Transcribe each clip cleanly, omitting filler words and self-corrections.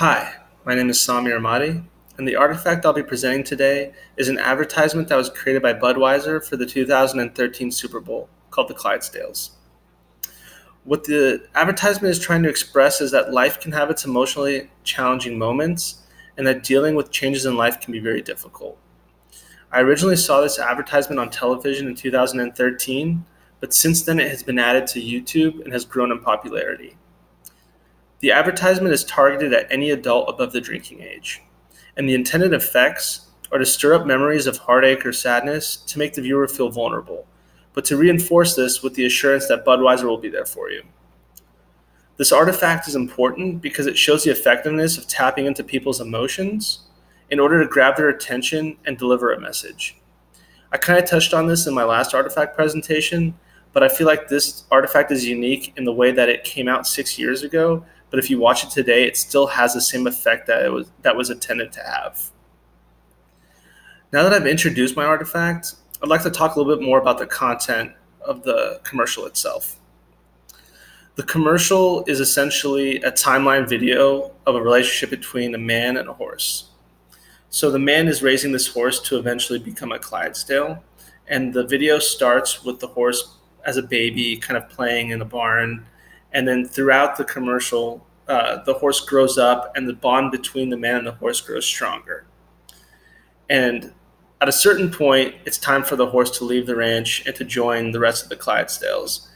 Hi, my name is Sami Armadi, and the artifact I'll be presenting today is an advertisement that was created by Budweiser for the 2013 Super Bowl called the Clydesdales. What the advertisement is trying to express is that life can have its emotionally challenging moments and that dealing with changes in life can be very difficult. I originally saw this advertisement on television in 2013, but since then it has been added to YouTube and has grown in popularity. The advertisement is targeted at any adult above the drinking age, and the intended effects are to stir up memories of heartache or sadness to make the viewer feel vulnerable, but to reinforce this with the assurance that Budweiser will be there for you. This artifact is important because it shows the effectiveness of tapping into people's emotions in order to grab their attention and deliver a message. I kind of touched on this in my last artifact presentation, but I feel like this artifact is unique in the way that it came out 6 years ago, but if you watch it today, it still has the same effect that was intended to have. Now that I've introduced my artifact, I'd like to talk a little bit more about the content of the commercial itself. The commercial is essentially a timeline video of a relationship between a man and a horse. So the man is raising this horse to eventually become a Clydesdale, and the video starts with the horse as a baby kind of playing in a barn, and then throughout the commercial, the horse grows up and the bond between the man and the horse grows stronger. And at a certain point, it's time for the horse to leave the ranch and to join the rest of the Clydesdales.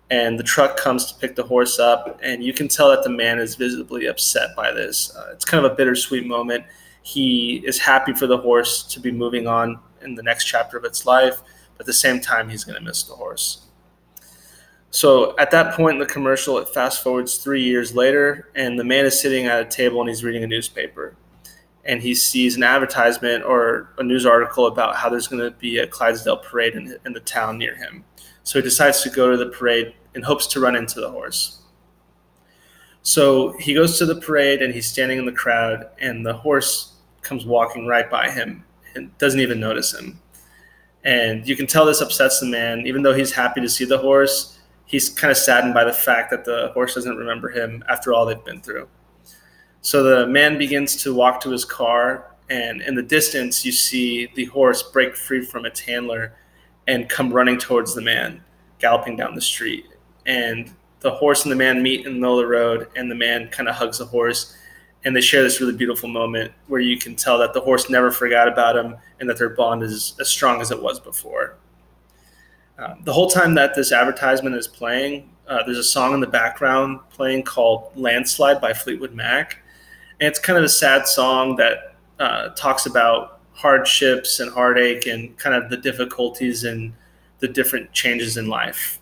And the truck comes to pick the horse up, and you can tell that the man is visibly upset by this. It's kind of a bittersweet moment. He is happy for the horse to be moving on in the next chapter of its life, but at the same time, he's going to miss the horse. So at that point in the commercial, it fast forwards 3 years later, and the man is sitting at a table and he's reading a newspaper. And he sees an advertisement or a news article about how there's going to be a Clydesdale parade in the town near him. So he decides to go to the parade in hopes to run into the horse. So he goes to the parade and he's standing in the crowd, and the horse comes walking right by him and doesn't even notice him. And you can tell this upsets the man. Even though he's happy to see the horse, he's kind of saddened by the fact that the horse doesn't remember him after all they've been through. So the man begins to walk to his car, and in the distance, you see the horse break free from its handler and come running towards the man, galloping down the street. And the horse and the man meet in the middle of the road, and the man kind of hugs the horse, and they share this really beautiful moment where you can tell that the horse never forgot about him and that their bond is as strong as it was before. The whole time that this advertisement is playing, there's a song in the background playing called Landslide by Fleetwood Mac. And it's kind of a sad song that talks about hardships and heartache and kind of the difficulties and the different changes in life.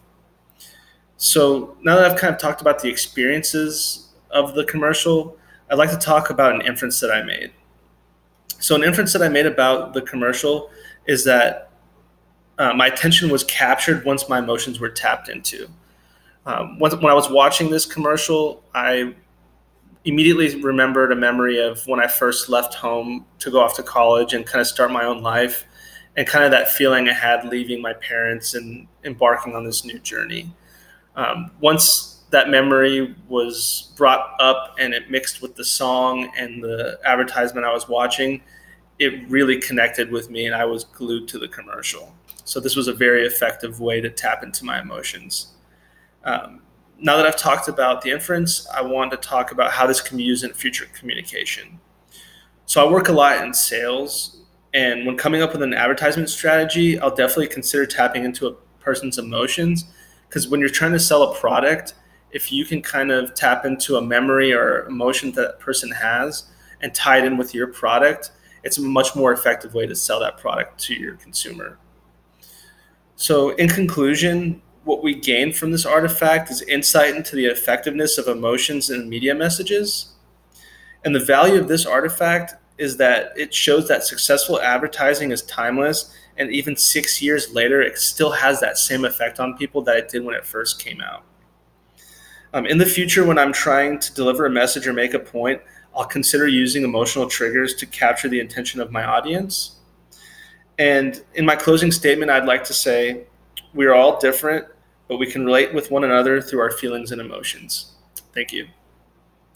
So now that I've kind of talked about the experiences of the commercial, I'd like to talk about an inference that I made. So an inference that I made about the commercial is that my attention was captured once my emotions were tapped into. When I was watching this commercial, I immediately remembered a memory of when I first left home to go off to college and kind of start my own life, and kind of that feeling I had leaving my parents and embarking on this new journey. Once that memory was brought up and it mixed with the song and the advertisement I was watching, it really connected with me and I was glued to the commercial. So this was a very effective way to tap into my emotions. Now that I've talked about the inference, I want to talk about how this can be used in future communication. So I work a lot in sales, and when coming up with an advertisement strategy, I'll definitely consider tapping into a person's emotions, because when you're trying to sell a product, if you can kind of tap into a memory or emotion that person has and tie it in with your product, it's a much more effective way to sell that product to your consumer. So in conclusion, what we gain from this artifact is insight into the effectiveness of emotions in media messages. And the value of this artifact is that it shows that successful advertising is timeless, and even 6 years later, it still has that same effect on people that it did when it first came out. In the future, when I'm trying to deliver a message or make a point, I'll consider using emotional triggers to capture the attention of my audience. And in my closing statement, I'd like to say, we are all different, but we can relate with one another through our feelings and emotions. Thank you.